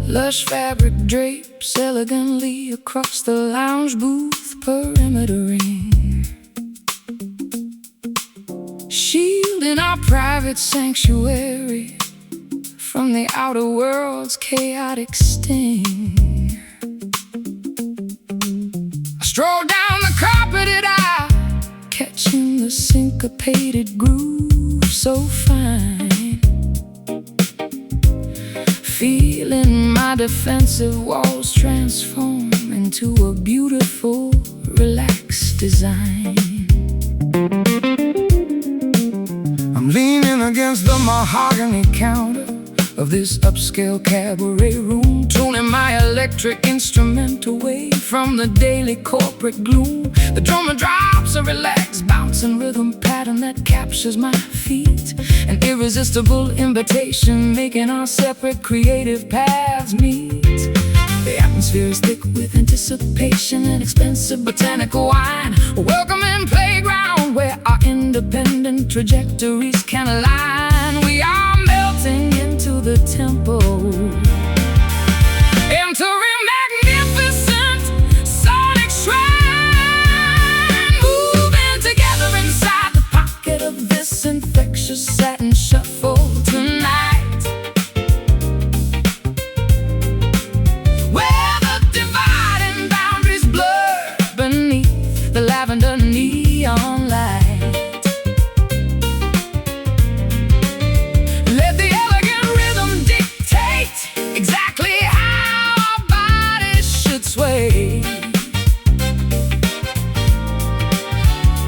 Lush fabric drapes elegantly across the lounge booth perimetering, shielding our private sanctuary from the outer world's chaotic sting. I stroll down the carpeted aisle, catching the syncopated groove so fine, feeling my defensive walls transform into a beautiful, relaxed design. I'm leaning against the mahogany counter of this upscale cabaret room, tuning my electric instrument away from the daily corporate gloom. The drummer drops a relaxed, bouncing rhythm pattern that captures my feet, an irresistible invitation making our separate creative paths meet. The atmosphere is thick with anticipation and expensive botanical wine, a welcoming playground where our independent trajectories can align. We are melting into the tempo, entering magnificent sonic shrine, moving together inside the pocket of this infectious satin shuffle tonight, where the dividing boundaries blur beneath the lavender neon light. Exactly how our bodies should sway.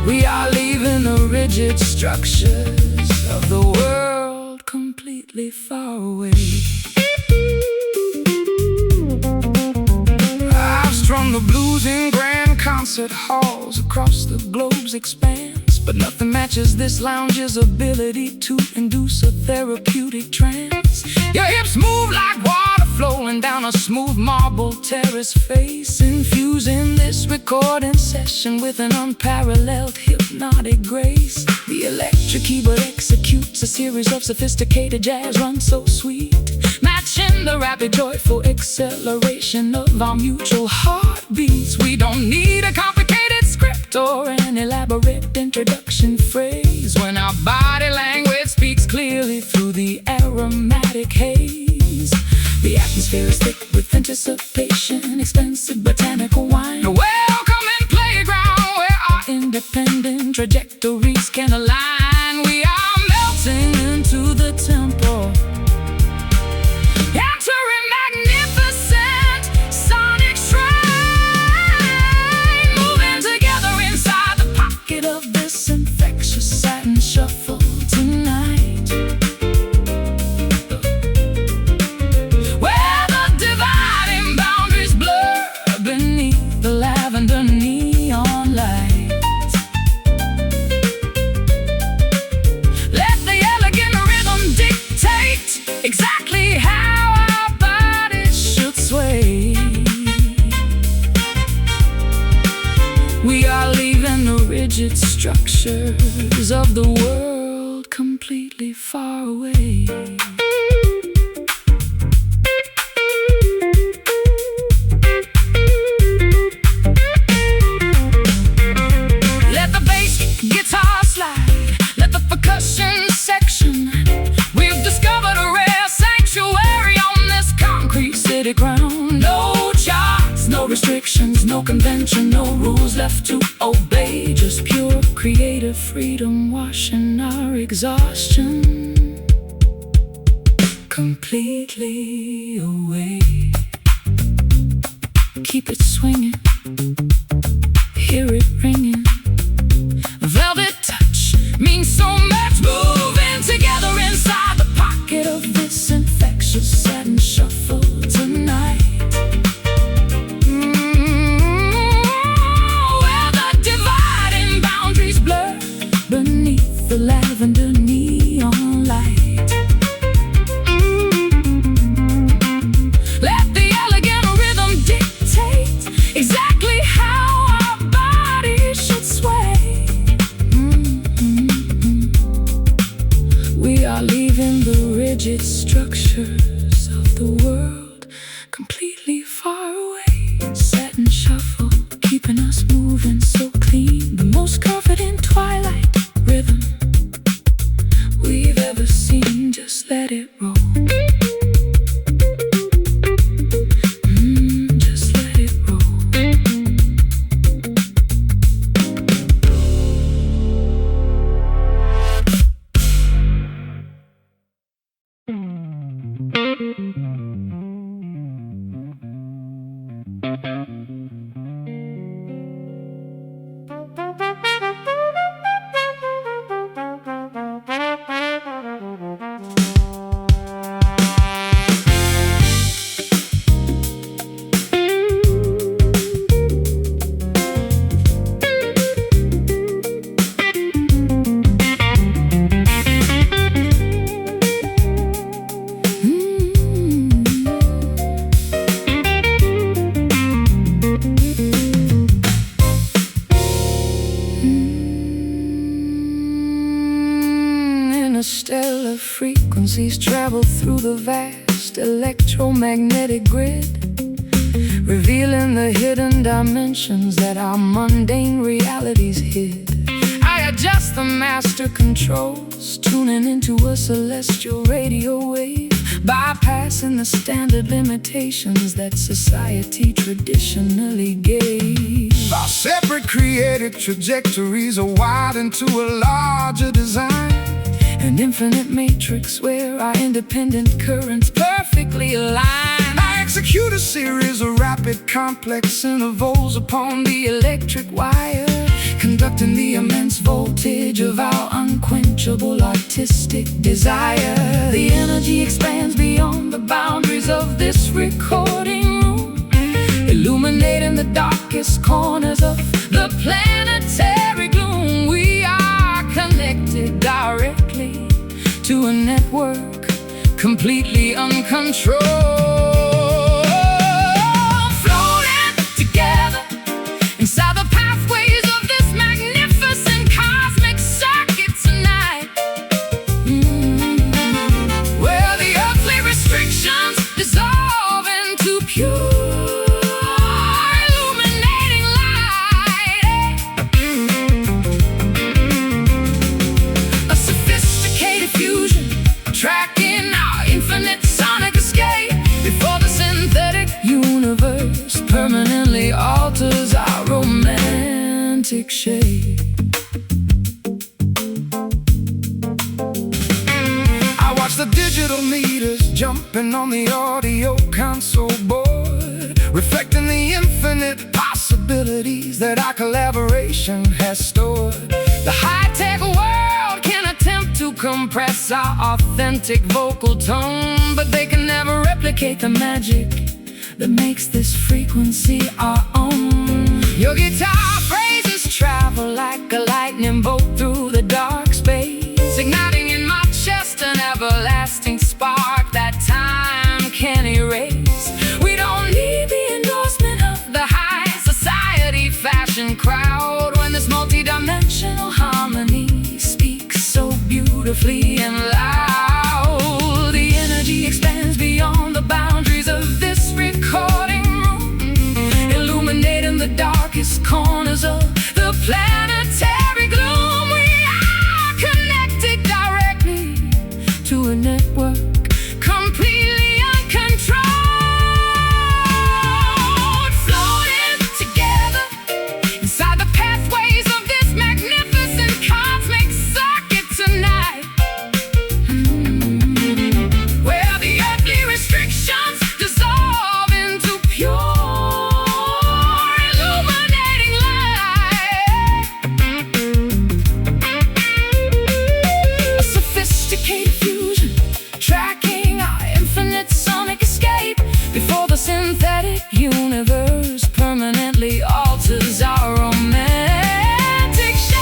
We are leaving the rigid structures of the world completely far away. I've strung the blues in grand concert halls across the globe's expanse, but nothing matches this lounge's ability to induce a therapeutic trance. Your hips move like water flowing down a smooth marble terrace face, infusing this recording session with an unparalleled hypnotic grace. The electric keyboard executes a series of sophisticated jazz runs so sweet, matching the rapid, joyful acceleration of our mutual heartbeats. We don't need a complicated script or an elaborate introduction phrase when our body language speaks clearly through the aromatic haze. The atmosphere is thick with anticipation, expensive botanical wine, a welcoming playground where our independent trajectories can align. We are melting into the tempo, entering magnificent sonic shrine, moving together inside the pocket of this infectious satin shuffle tonight, where the dividing boundaries blur beneath the lavender neon light. Let the elegant rhythm dictate exactly how our bodies should sway. We are leaving the rigid structures of the world completely far away. Let the bass guitar slide, let the percussion section. We've discovered a rare sanctuary on this concrete city ground. No charts, no restrictions, no convention, no rules left to obey. Just pure creative freedom washing our exhaustion completely away. Keep it swinging, hear it ringing. Velvet touch means so much, moving together inside the pocket of this infectious satin shuffle tonight. Where the dividing boundaries blur beneath the lavender neon light. Let the elegant rhythm dictate exactly how our bodies should sway. We are leaving the rigid structures of the world Interstellar frequencies travel through the vast electromagnetic grid, revealing the hidden dimensions that our mundane realities hid. I adjust the master controls, tuning into a celestial radio wave, bypassing the standard limitations that society traditionally gave. Our separate creative trajectories are widened to a larger design, an infinite matrix where our independent currents perfectly align. I execute a series of rapid, complex intervals upon the electric wire, conducting the immense voltage of our unquenchable artistic desire. The energy expands beyond the boundaries of this recording room, illuminating the darkest corners of the planetary gloom. We are connected directly to a network completely uncontrolled, floating together inside the pathways of this magnificent cosmic circuit tonight, where the earthly restrictions dissolve into pure illuminating light. A sophisticated fusion, tracking our infinite sonic escape before the synthetic universe permanently alters our romantic shape. I watch the digital meters jumping on the audio console board, reflecting the infinite possibilities that our collaboration has stored. The high-tech world can attempt to compress our authentic vocal tone, but they can never replicate the magic that makes this frequency our own. Your guitar phrases travel like a lightning bolt through the dark space, igniting in my chest an everlasting spark that time can erase. We don't need the endorsement of the high society fashion crowd when this multi-dimensional harmony speaks so beautifully and loud. The energy expands beyond the boundaries of this recording room, illuminating the darkest corners of the planetary gloom. We are connected directly to a network completely uncontrolled, floating together inside the pathways of this magnificent cosmic circuit tonight, where the earthly restrictions dissolve into pure illuminating light. A sophisticated fusion, tracking our infinite sonic escape before the synthetic universe permanently alters our romantic shape.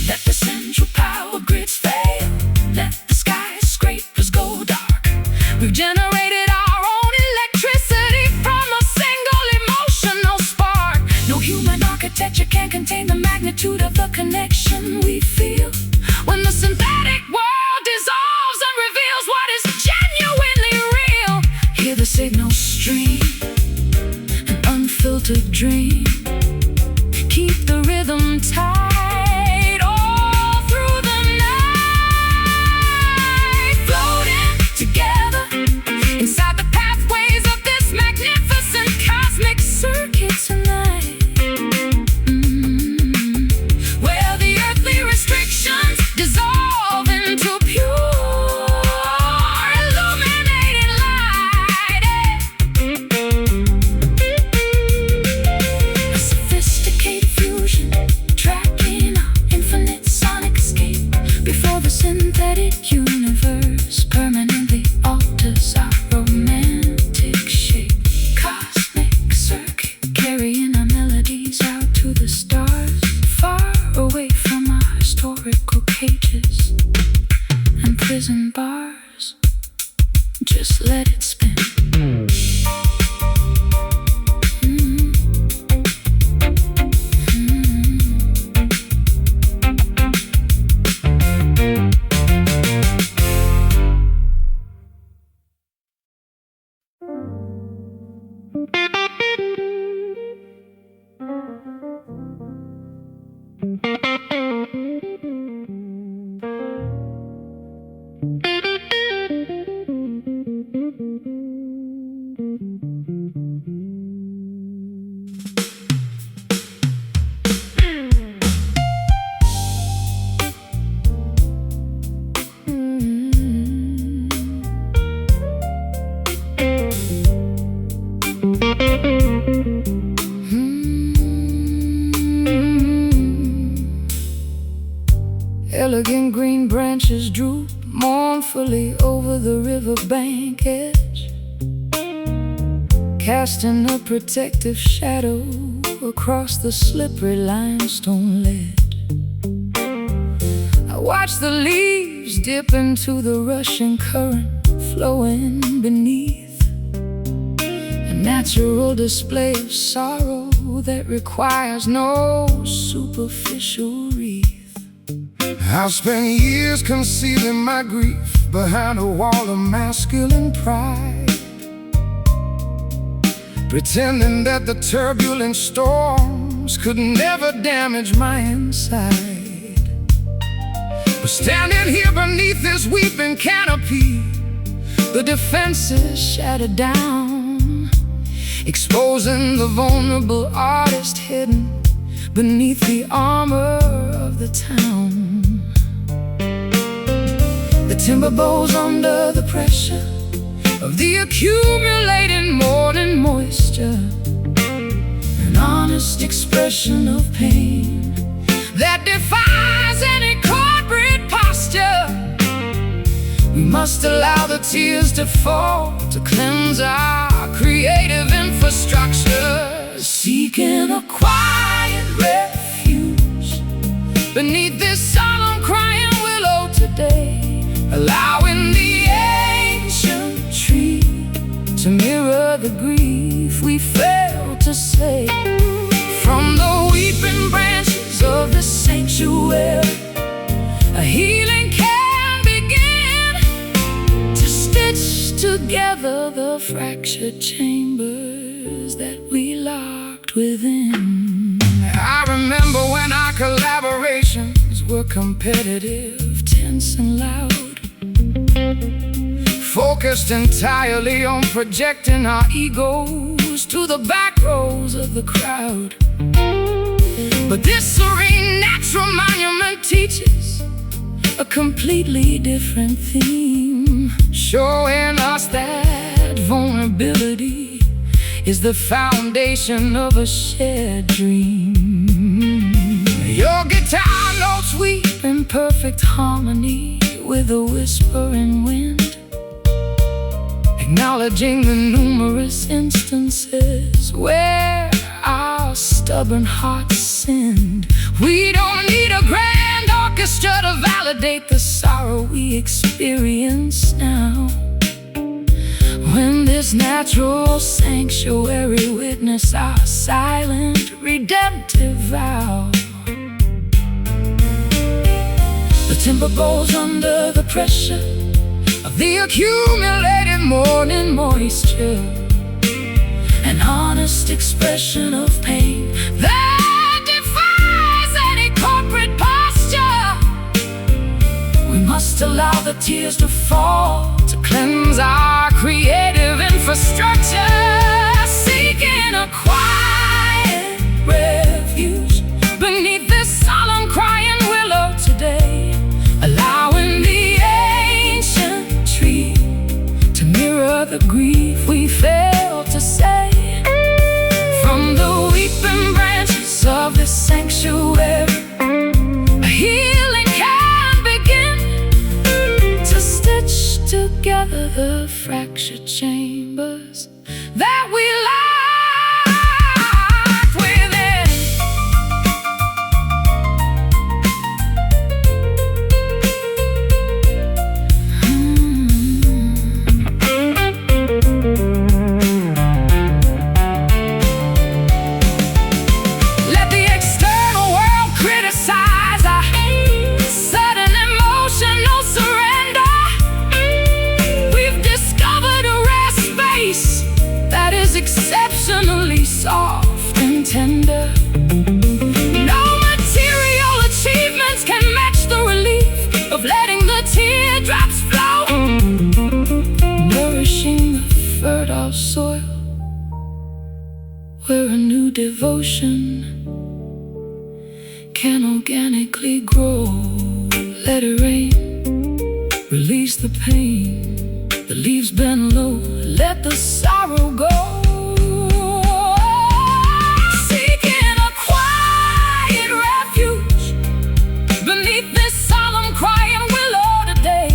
Let the central power grids fail, let the skyscrapers go dark. We've generated our own electricity from a single emotional spark. No human architecture can contain the magnitude of the connection we feel when the synthetic world dissolves and reveals what is genuinely real. Hear the signal stream, an unfiltered dream. Keep the rhythm tight. cages and prison bars. Just let it spin. Elegant green branches droop mournfully over the riverbank edge, casting a protective shadow across the slippery limestone ledge. I watch the leaves dip into the rushing current flowing beneath, a natural display of sorrow that requires no superficial wreath. I've spent years concealing my grief behind a wall of masculine pride, pretending that the turbulent storms could never damage my inside. But standing here beneath this weeping canopy, the defenses shattered down, exposing the vulnerable artist hidden beneath the armor of the town. The timber bows under the pressure of the accumulating morning moisture, an honest expression of pain that defies any corporate posture. We must allow the tears to fall to cleanse our creative infrastructure, seeking a quiet refuge beneath this solemn crying willow today, allowing the ancient tree to mirror the grief we failed to say. From the weeping branches of the sanctuary, a healing can begin to stitch together the fractured chambers that we locked within. I remember when our collaborations were competitive, tense and loud, focused entirely on projecting our egos to the back rows of the crowd. But this serene natural monument teaches a completely different theme, showing us that vulnerability is the foundation of a shared dream. Your guitar notes weep in perfect harmony with a whispering wind, acknowledging the numerous instances where our stubborn hearts sinned. We don't need a grand orchestra to validate the sorrow we experience now, when this natural sanctuary witness our silent redemptive vow. The timber bows under the pressure of the accumulated morning moisture, an honest expression of pain that defies any corporate posture. We must allow the tears to fall to cleanse our creative infrastructure, seeking a quiet refuge beneath this solemn crying willow today, allowing the ancient tree to mirror the grief we failed to say. From the weeping branches of this sanctuary, a healing can begin to stitch together the fractured chambers that we locked within. where a new devotion can organically grow. Let it rain, release the pain. The leaves bend low, let the sorrow go. Seeking a quiet refuge beneath this solemn crying willow today,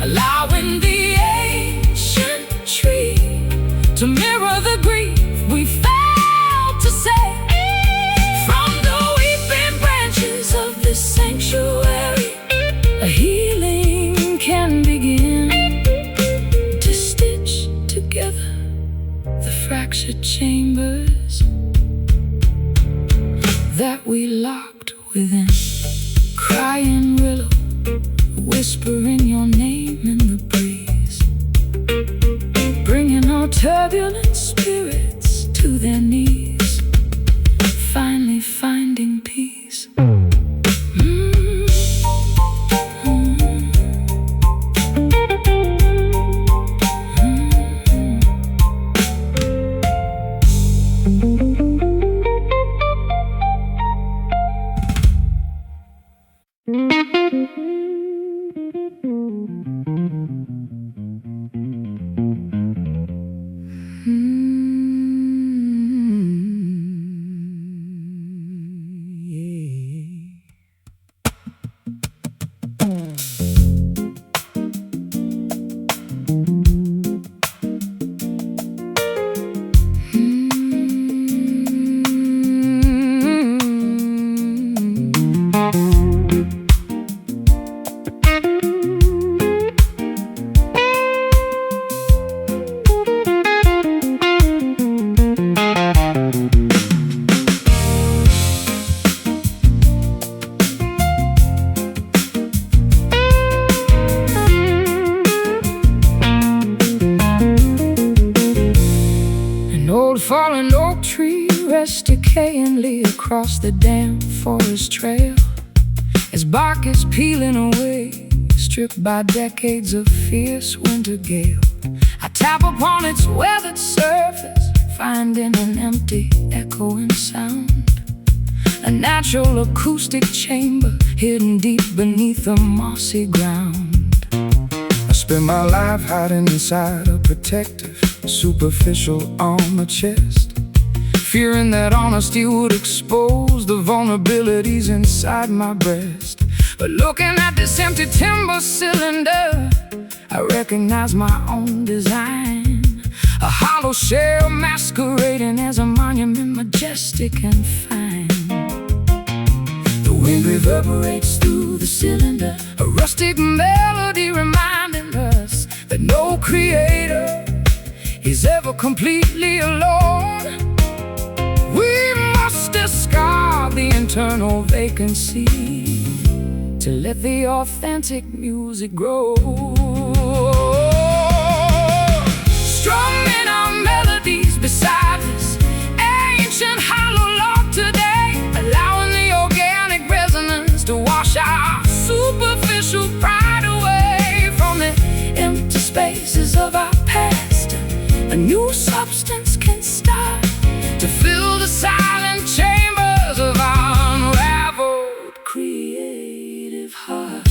allowing the ancient tree to mirror the grief we failed to say. From the weeping branches of this sanctuary, a healing can begin to stitch together the fractured chambers that we locked within. Crying willow, whispering your name in the breeze, bringing our turbulent spirits to their knees, finally finding peace. Fallen oak tree rests decayingly across the damp forest trail. Its bark is peeling away, stripped by decades of fierce winter gale. I tap upon its weathered surface, finding an empty, echoing sound. A natural acoustic chamber hidden deep beneath the mossy ground. I spend my life hiding inside a protective, superficial armor chest, fearing that honesty would expose the vulnerabilities inside my breast. But looking at this empty timber cylinder, I recognize my own design. A hollow shell masquerading as a monument, majestic and fine. The wind reverberates through the cylinder, a rustic melody reminding us that no creator is ever completely alone. We must discard the internal vacancy to let the authentic music grow. Strumming our melodies beside this ancient hollow log today, allowing the organic resonance to wash our superficial pride away from the empty spaces of our past. A new substance can start to fill the silent chambers of our unraveled creative heart.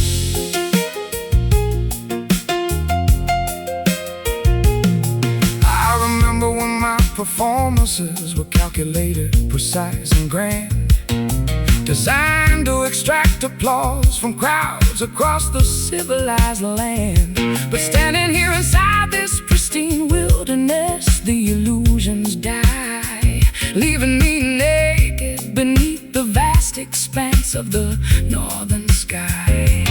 I remember when my performances were calculated, precise and grand, designed to extract applause from crowds across the civilized land. But standing here inside this pristine wilderness, the illusions die, leaving me naked beneath the vast expanse of the northern sky.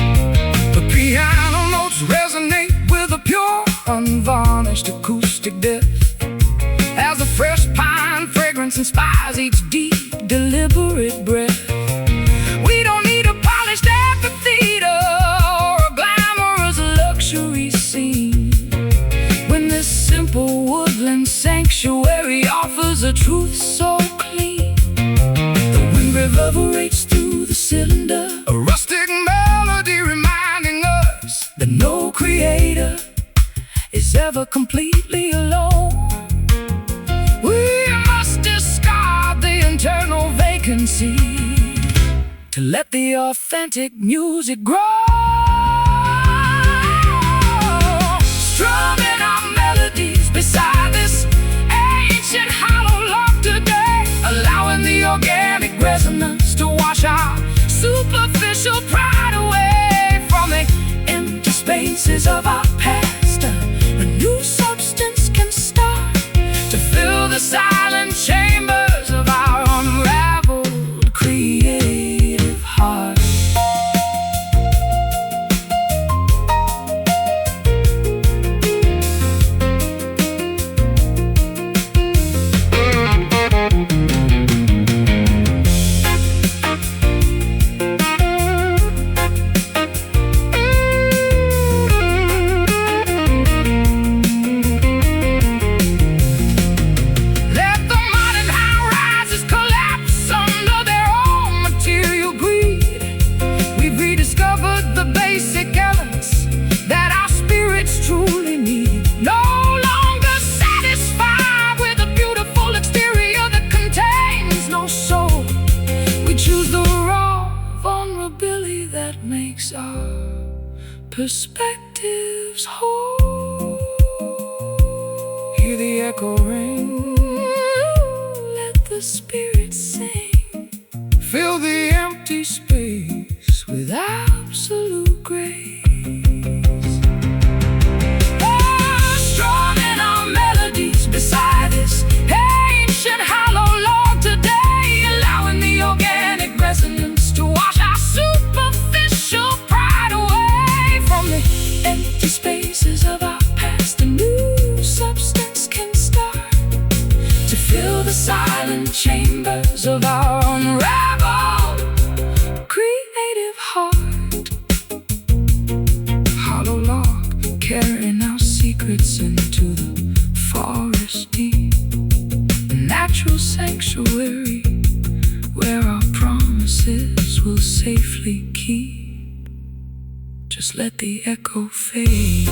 The piano notes resonate with a pure, unvarnished acoustic depth, as the fresh pine fragrance inspires each deep, deliberate breath. We don't need a polished amphitheater or a glamorous luxury scene when this simple woodland sanctuary offers a truth so clean. The wind reverberates through the cylinder, a rustic melody reminding us that no creator is ever completely alone. We must discern to let the authentic music grow. Strumming our melodies beside this ancient hollow log today, allowing the organic resonance to wash our superficial pride away from the empty spaces of our past. A new substance can start to fill the silent chambers of our unraveled creative heart. Perspectives whole. Hear the echo ring, let the spirit sing. Fill the empty space with absolute grace. Oh, strumming our melodies beside this ancient hollow log today, allowing the organic resonance to wash our superficial pride away from the empty spaces of our past. A new substance can start to fill the silent chambers of our unraveled creative heart. Hollow log, carrying our secrets into the forest deep, a natural sanctuary where our promises will safely keep. Just let the echo fade.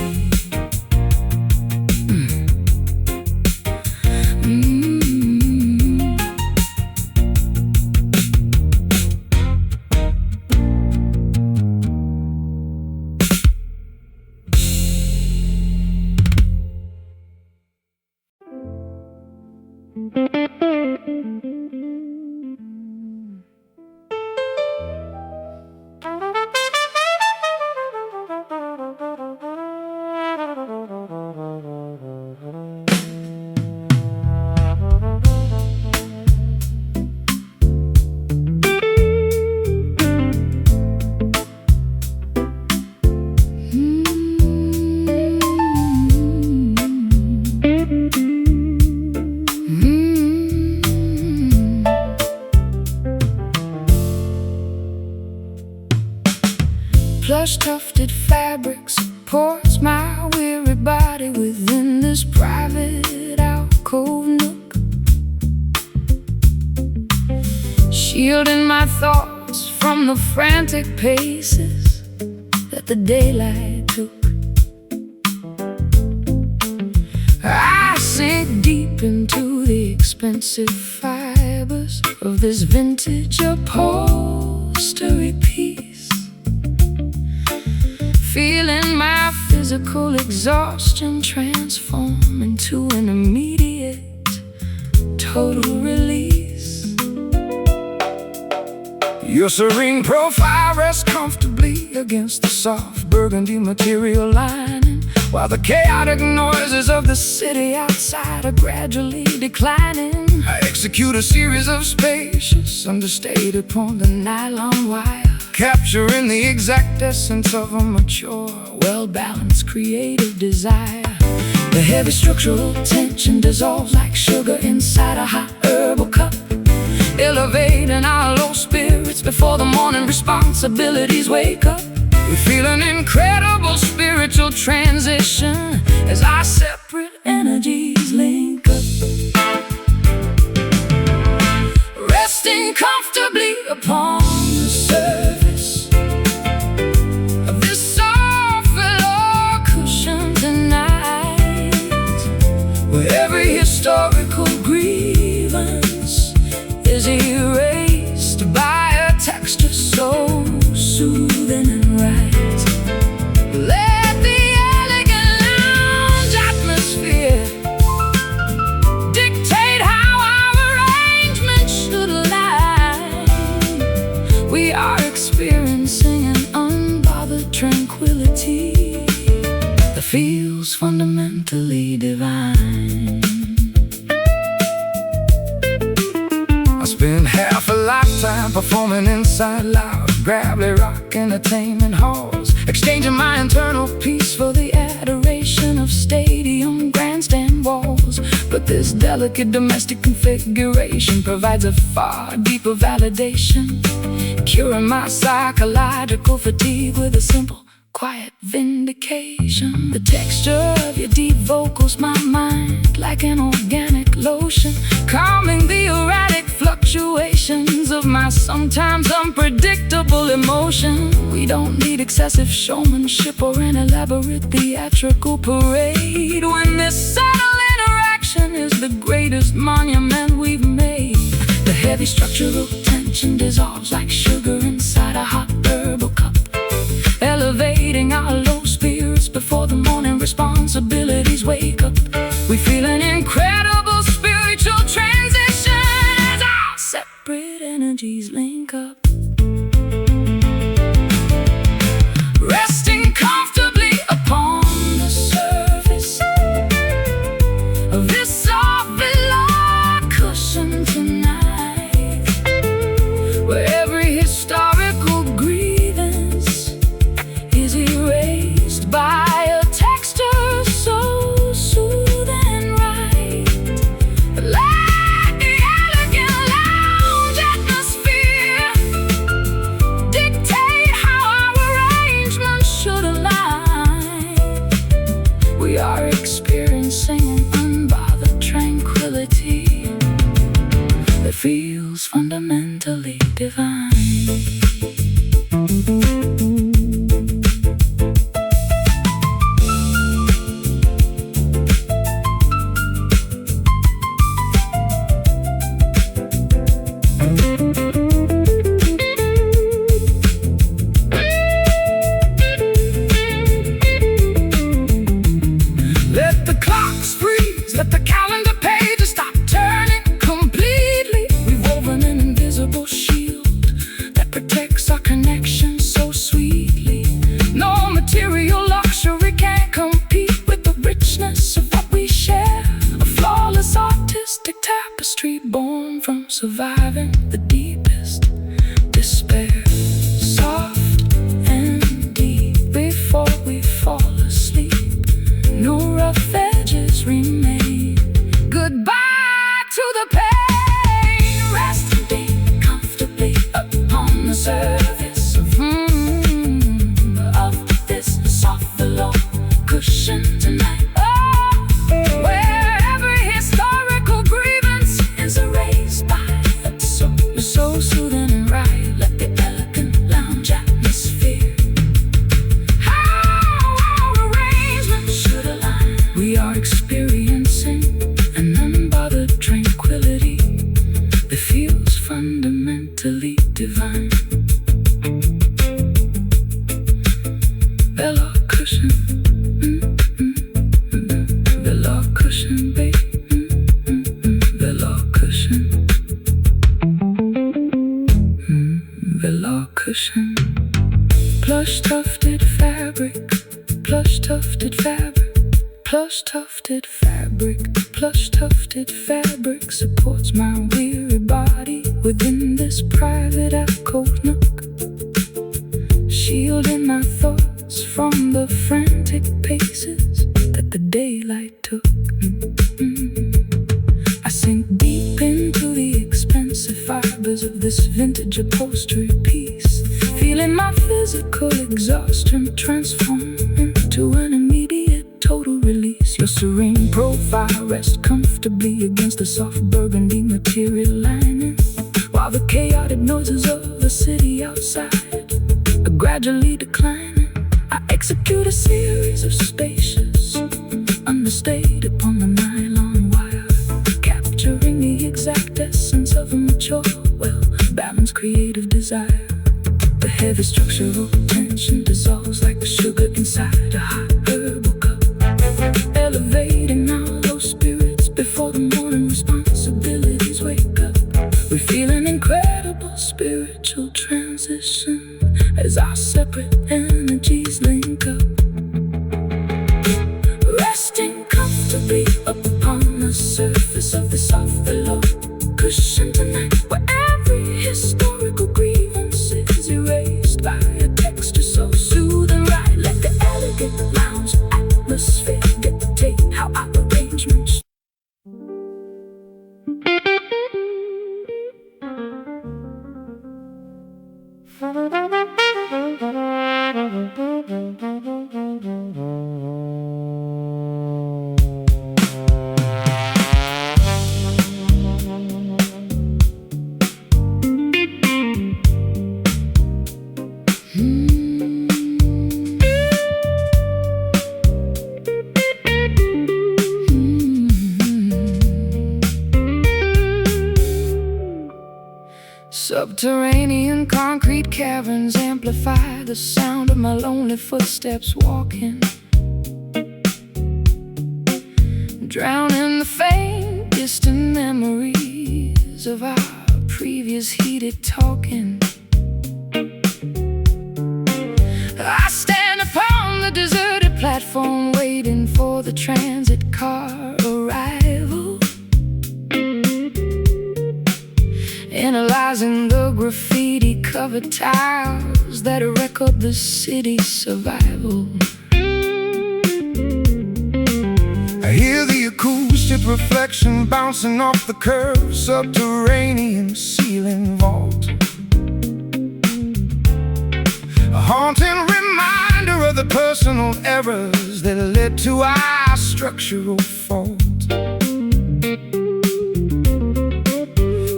Plush tufted fabric supports my weary body within this private alcove nook, shielding my thoughts from the frantic paces that the daylight took. I sink deep into the expensive fibers of this vintage upholstery piece, feeling my physical exhaustion transform into an immediate, total release. Your serene profile rests comfortably against the soft burgundy material lining, while the chaotic noises of the city outside are gradually declining. I execute a series of spacious, understated upon the nylon wire, capturing the exact essence of a mature, well-balanced creative desire. The heavy structural tension dissolves like sugar inside a hot herbal cup, elevating our low spirits before the morning responsibilities wake up. We feel an incredible spiritual transition as our separate energies link up, resting comfortably upon the surface of this soft velour cushion tonight, where every historical grievance is erased by a texture so soothing and right. Let the elegant lounge atmosphere dictate how our arrangement should lie. We are experiencing an unbothered tranquility that feels fundamentally divine. I spent half a lifetime performing inside loud, gravelly rock entertainment halls, exchanging my internal peace for the adoration of stadium grandstand walls. But this delicate domestic configuration provides a far deeper validation, curing my psychological fatigue with a simple, quiet vindication. The texture of your deep vocals, my mind, like an organic lotion, calming the erratic fluctuations of my sometimes unpredictable emotion. We don't need excessive showmanship or an elaborate theatrical parade when this subtle interaction is the greatest monument we've made. The heavy structural tension dissolves like sugar inside a hot herbal cup, elevating our low spirits before the morning responsibilities wake up. We feel an incredible spiritual transition as our separate energies link up, resting comfortably upon the surface of this soft velour cushion tonight, where every historical grievance is erased by a texture so soothing and right. Let the elegant lounge atmosphere dictate how our arrangement should align. We are experiencing an unbothered tranquility that feels fundamentally divine. Let the clocks freeze, let the calendar pages stop turning completely. We've woven an invisible shield that protects our connection so sweetly. No material luxury can compete with the richness of what we share. A flawless artistic tapestry born from surviving the deepest despair. Soft and deep before we fall asleep, no rough edges remain. Goodbye to the pain, resting comfortably upon the surface of this soft velour cushion tonight. Oh, where every historical grievance is erased by a so soothing and right. Let the elegant lounge atmosphere we are experiencing an unbothered tranquility that feels fundamentally divine. Velour cushion, velour cushion, babe, velour cushion, velour cushion, plush tufted fabric, plush tufted fabric. Plush tufted fabric, plush tufted fabric supports my weary body within this private alcove nook, shielding my thoughts from the frantic paces that the daylight took. I sink deep into the expensive fibers of this vintage upholstery piece, feeling my physical exhaustion transform into an immediate total release. Your serene profile rests comfortably against the soft burgundy material lining, while the chaotic noises of the city outside are gradually declining. I execute a series of spacious understated upon the nylon wire, capturing the exact essence of a mature, well-balanced creative desire. The heavy structural tension dissolves like the sugar inside a hot herbal cup, elevating our low spirits before the morning responsibilities wake up. We feel an incredible spiritual transition as our separate energies link up, resting comfortably up upon the surface of the soft below cushion tonight, where every historical grievance is erased by a texture so soothing. Right, let the elegant lounge atmosphere dictate how our arrangements. Subterranean concrete caverns amplify the sound of my lonely footsteps walking, drowning the faint, distant memories of our previous heated talking. I stand upon the deserted platform, waiting for the transit car arrival, analyzing the graffiti-covered tiles that record the city's survival. I hear the acoustic reflection bouncing off the curved subterranean ceiling vault, a haunting reminder of the personal errors that led to our structural fault.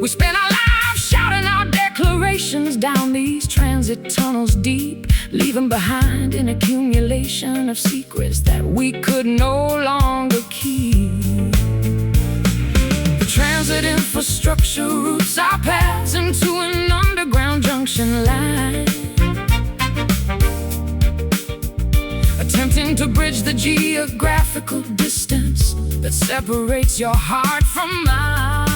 We spent our lives shouting out declarations down these transit tunnels deep, leaving behind an accumulation of secrets that we could no longer keep. The transit infrastructure routes our paths into an underground junction line, attempting to bridge the geographical distance that separates your heart from mine.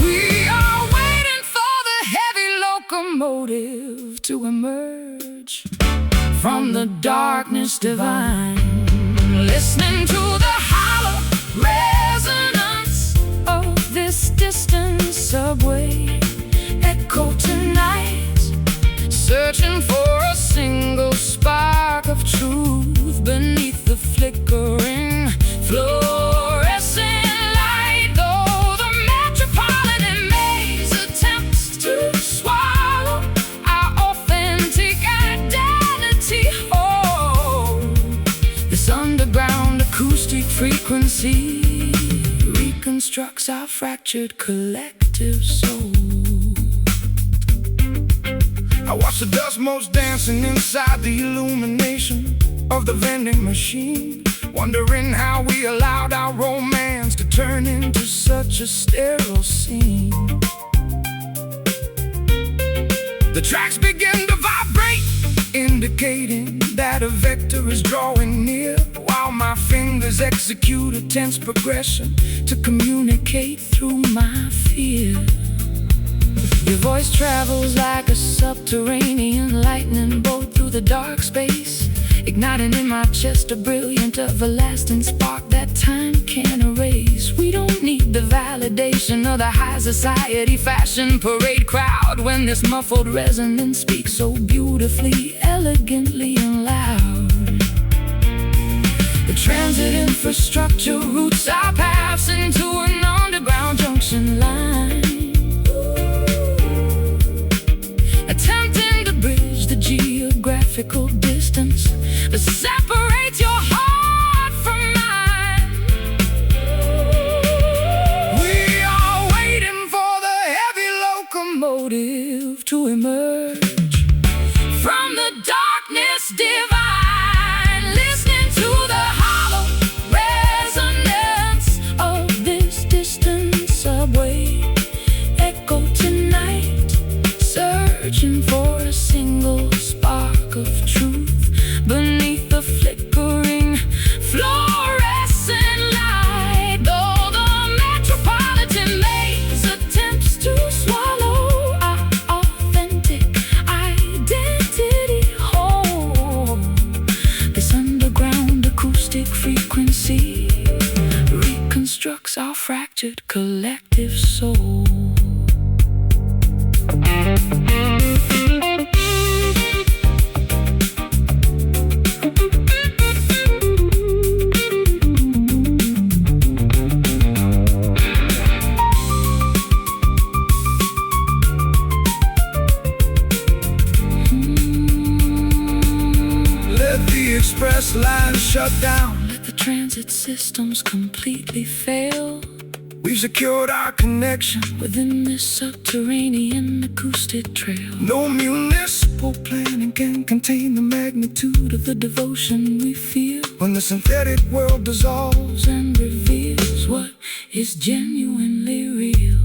We are waiting for the heavy locomotive to emerge from the darkness divine, listening to the hollow resonance of this distant subway echo tonight, searching for a single spark of truth beneath the flickering fluorescent light. Though the metropolitan maze attempts to swallow our authentic identity whole, this underground acoustic frequency reconstructs our fractured collective soul. I watch the dust motes dancing inside the illumination of the vending machine, wondering how we allowed our romance to turn into such a sterile scene. The tracks begin to vibrate, indicating that a vector is drawing near, while my fingers execute a tense progression to communicate through my fear. Your voice travels like a subterranean lightning bolt through the dark space, igniting in my chest a brilliant, everlasting spark that time can't erase. We don't need the validation of the high society fashion parade crowd when this muffled resonance speaks so beautifully, elegantly, and loud. The transit infrastructure routes our paths into an underground junction line, attempting to bridge the geographical distance that separates your heart from mine. We are waiting for the heavy locomotive to emerge from the darkness divine, listening to the hollow resonance of this distant subway echo tonight, fractured collective soul. Express lines shut down. Let the transit systems completely fail. We've secured our connection within this subterranean acoustic trail. No municipal planning can contain the magnitude of the devotion we feel when the synthetic world dissolves and reveals what is genuinely real.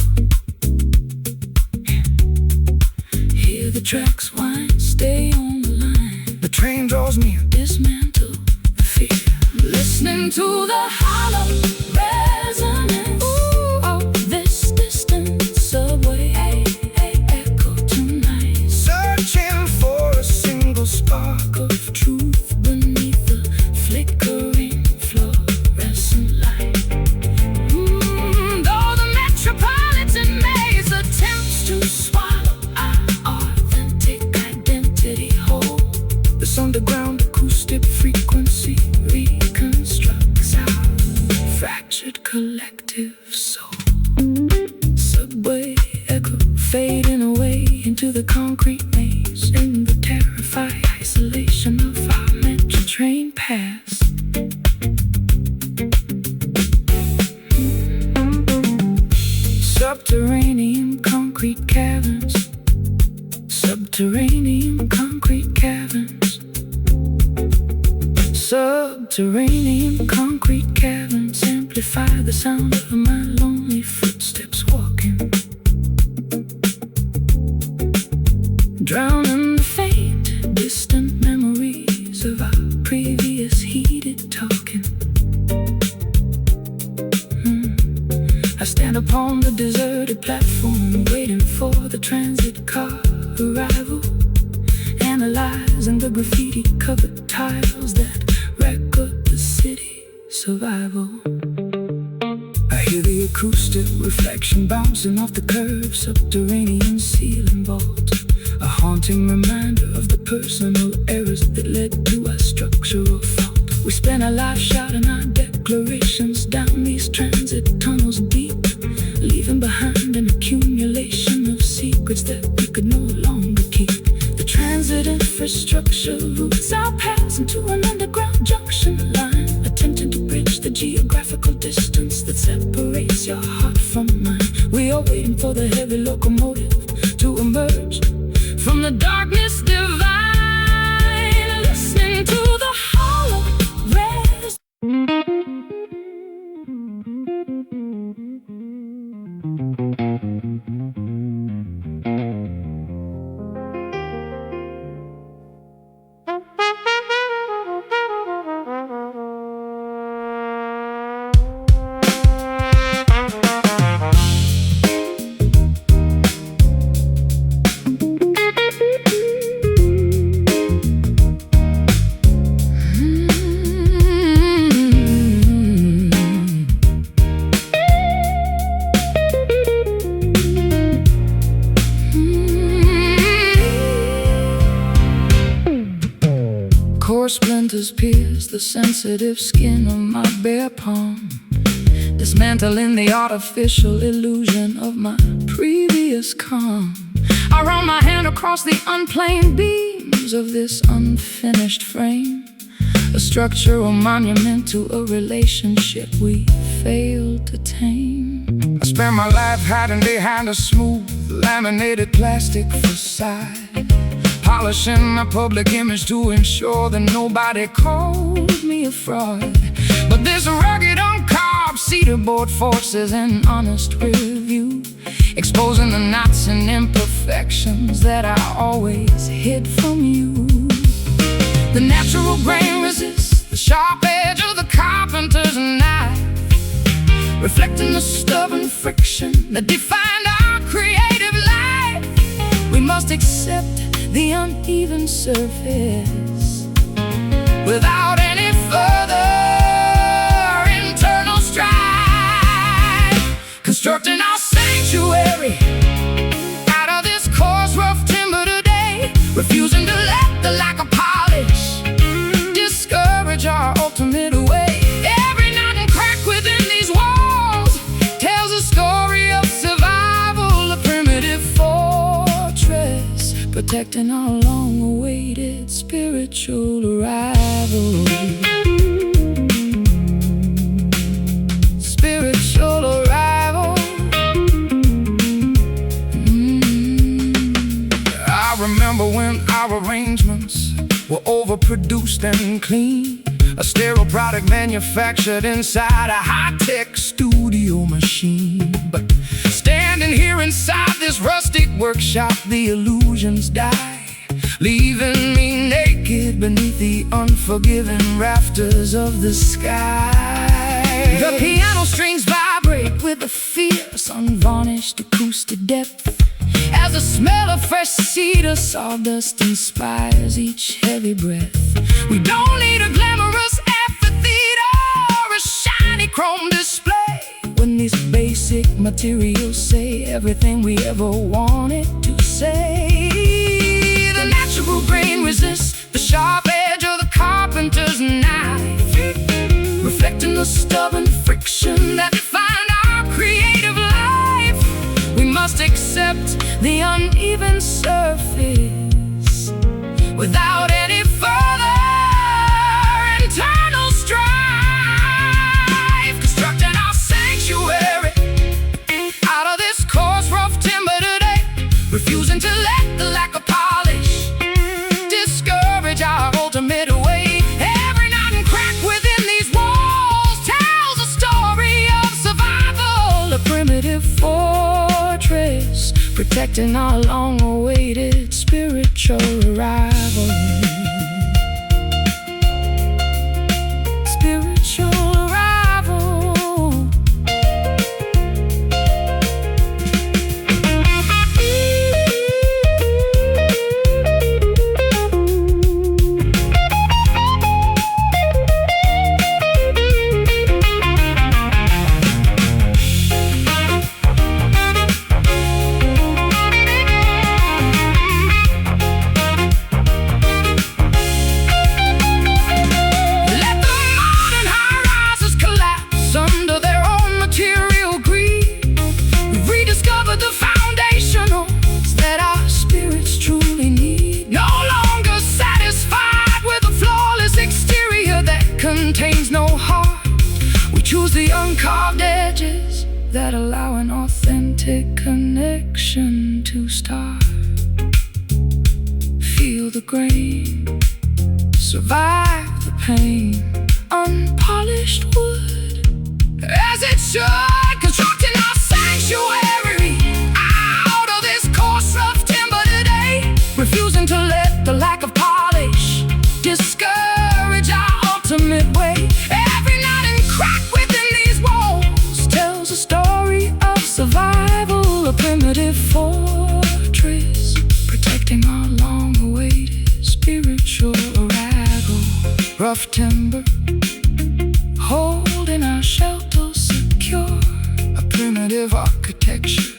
Hear the tracks wind, stay on the line. The train draws near, dismantle the fear. Listening to the hollow resonance of this distant subway echo tonight. Searching for a single spark of truth beneath the flickering fluorescent light. Though the metropolitan maze attempts to swallow our authentic identity whole, this underground acoustic frequency reconstructs our fractured collective soul. Subway echo fading away into the concrete maze, in the terrified isolation of our metro train past. Subterranean concrete caverns. Subterranean concrete caverns. Subterranean concrete caverns amplify the sound of my lonely footsteps walking, drowning the faint, distant memories of our previous heated talking. I stand upon the deserted platform, waiting for the transit car arrival, analyzing the graffiti-covered tiles that record the city's survival. I hear the acoustic reflection bouncing off the curved subterranean ceiling vault, a haunting reminder of the personal errors that led to our structural fault. We spend our lives shouting our declarations down these transit tunnels deep, leaving behind an accumulation of secrets that we could no longer keep. The transit infrastructure routes our paths into an underground junction line, attempting to bridge the geographical distance that separates your heart from mine. We are waiting for the heavy locomotive to emerge from the darkness divine, listening to the hollow rest. Splinters pierce the sensitive skin of my bare palm, dismantling the artificial illusion of my previous calm. I run my hand across the unplaned beams of this unfinished frame, a structural monument to a relationship we failed to tame. I spent my life hiding behind a smooth laminated plastic facade, polishing my public image to ensure that nobody called me a fraud. But this rugged, uncarved cedar board forces an honest review, exposing the knots and imperfections that I always hid from you. The natural grain resists the sharp edge of the carpenter's knife, reflecting the stubborn friction that defined our creative life. We must accept the uneven surface without any further internal strife. constructing our sanctuary out of this coarse, rough timber today, refusing to let the lack of polish discourage our ultimate way. Every knot and crack within these walls tells a story of survival, a primitive fortress protecting our long-awaited spiritual arrival. Spiritual arrival. I remember when our arrangements were overproduced and clean, a sterile product manufactured inside a high-tech studio machine. But standing here inside this rustic workshop, the illusions die, leaving me naked beneath the unforgiving rafters of the sky. The piano strings vibrate with a fierce, unvarnished acoustic depth, as the smell of fresh cedar sawdust inspires each heavy breath. We don't need a glamorous amphitheater or a shiny chrome display when these basic materials say everything we ever wanted to say. The natural grain resists the sharp edge of the carpenter's knife, reflecting the stubborn friction that defined our creative life. We must accept the uneven surface without any further internal strife, constructing our sanctuary out of this coarse, rough timber today, refusing to let the lack of polish discourage our ultimate way. Every knot and crack within these walls tells a story of survival, a primitive fortress protecting our long-awaited spiritual arrival. Spiritual arrival. Contains no heart. We choose the uncarved edges that allow an authentic connection to start. Feel the grain, survive the pain, unpolished wood as it should, constructing our sanctuary out of this coarse, rough timber today, refusing to let the lack of polish discourage our ultimate way. Every knot and crack within these walls tells a story of survival, a primitive fortress protecting our long-awaited spiritual arrival. Rough timber holding our shelter secure, a primitive architecture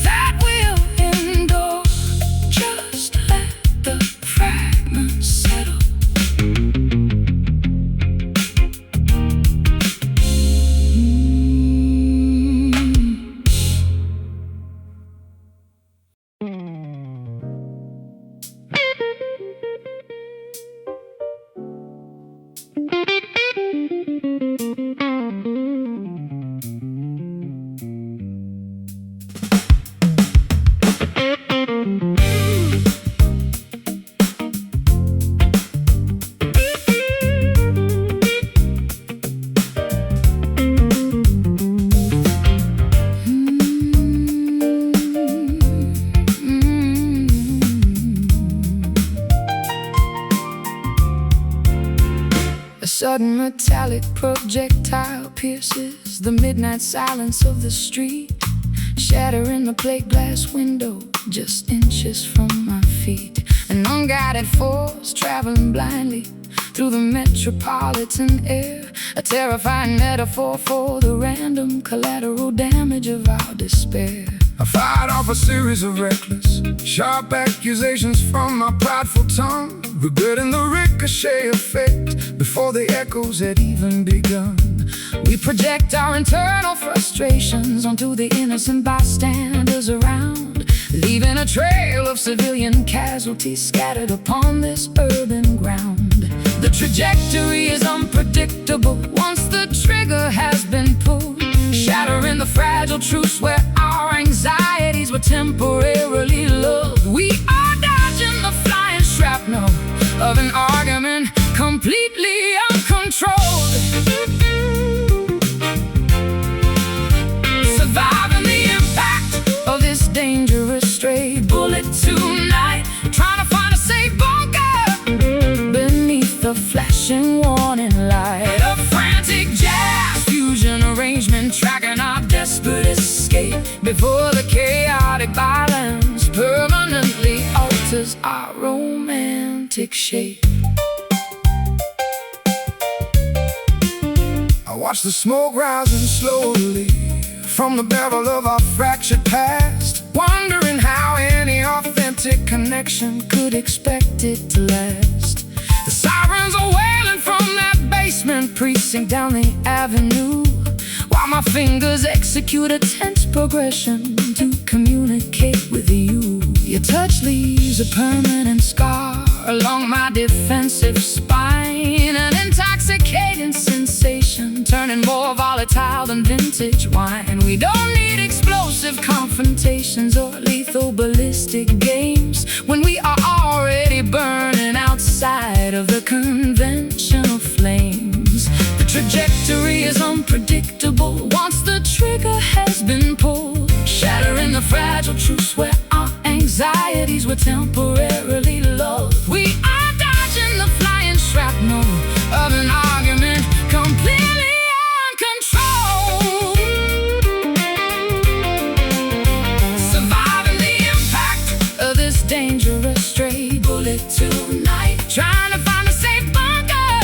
that will endure. Just let the fragments settle. Sudden metallic projectile pierces the midnight silence of the street, shattering the plate glass window just inches from my feet. An an unguided force traveling blindly through the metropolitan air, a terrifying metaphor for the random collateral damage of our despair. I fired off a series of reckless, sharp accusations from my prideful tongue, regretting the ricochet effect before the echoes had even begun. We project our internal frustrations onto the innocent bystanders around, leaving a trail of civilian casualties scattered upon this urban ground. The trajectory is unpredictable once the trigger has been pulled, shattering the fragile truce where our anxieties were temporarily lulled. We are dodging the flying shrapnel of an argument completely uncontrolled, surviving the impact of this dangerous stray bullet tonight, trying to find a safe bunker beneath the flashing warning light. A frantic jazz fusion arrangement tracking our desperate escape before the chaotic violence permanently alters our romantic shape. I watch the smoke rising slowly from the barrel of our fractured past, wondering how any authentic connection could expect it to last. The sirens are wailing from that basement precinct down the avenue, while my fingers execute a tense progression to communicate with you. Your touch leaves a permanent scar along my defensive spine, an intoxicating sensation turning more volatile than vintage wine. We don't need explosive confrontations or lethal ballistic games when we are already burning outside of the conventional flames. The trajectory is unpredictable once the trigger has been pulled, shattering the fragile truce where our anxieties were temporarily lulled. We are dodging the flying shrapnel of an argument completely uncontrolled, surviving the impact of this dangerous stray bullet tonight, trying to find a safe bunker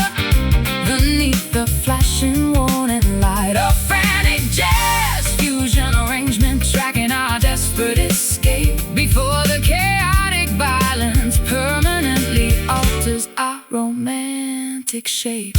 beneath the flashing warning light. A frantic jazz fusion arrangement tracking our desperate escape before the chaotic violence permanently alters our romantic shape.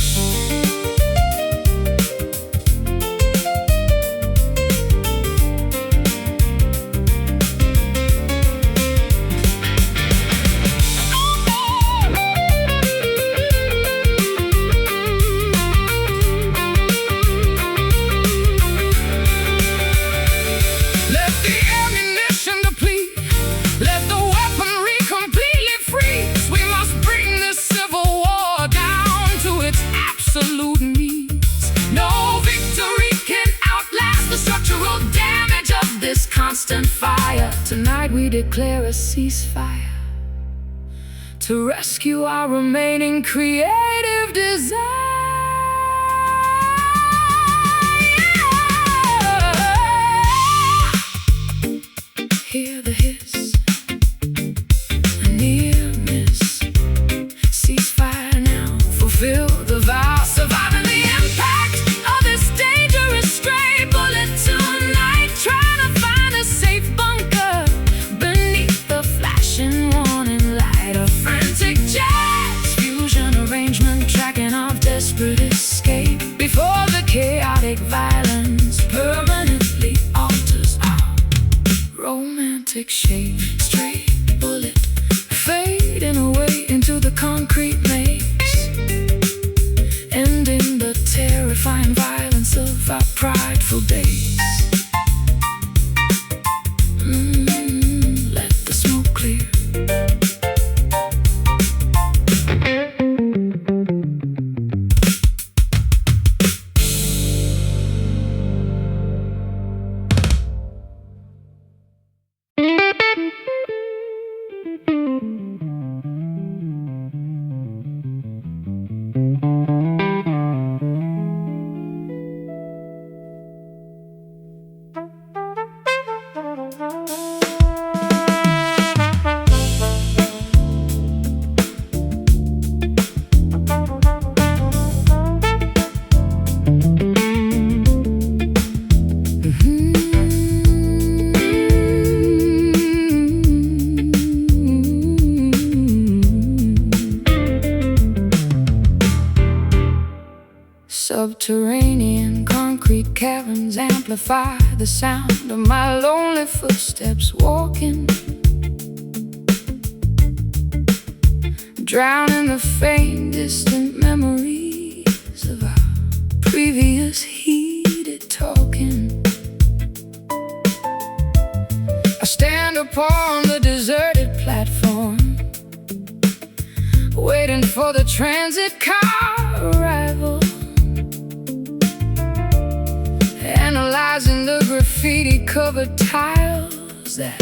Absolute needs. No victory can outlast the structural damage of this constant fire. Tonight we declare a ceasefire to rescue our remaining creative desire. Hear the hiss, a near miss. Ceasefire now, fulfill the vow, surviving the impact of this dangerous stray bullet tonight, trying to find a safe bunker beneath the flashing warning light. A frantic jazz fusion arrangement tracking off desperate Subterranean concrete caverns amplify the sound of my lonely footsteps walking, drowning the faint distant memories of our previous heated talking. I stand upon the deserted platform, waiting for the transit car arrival, analyzing the graffiti-covered tiles that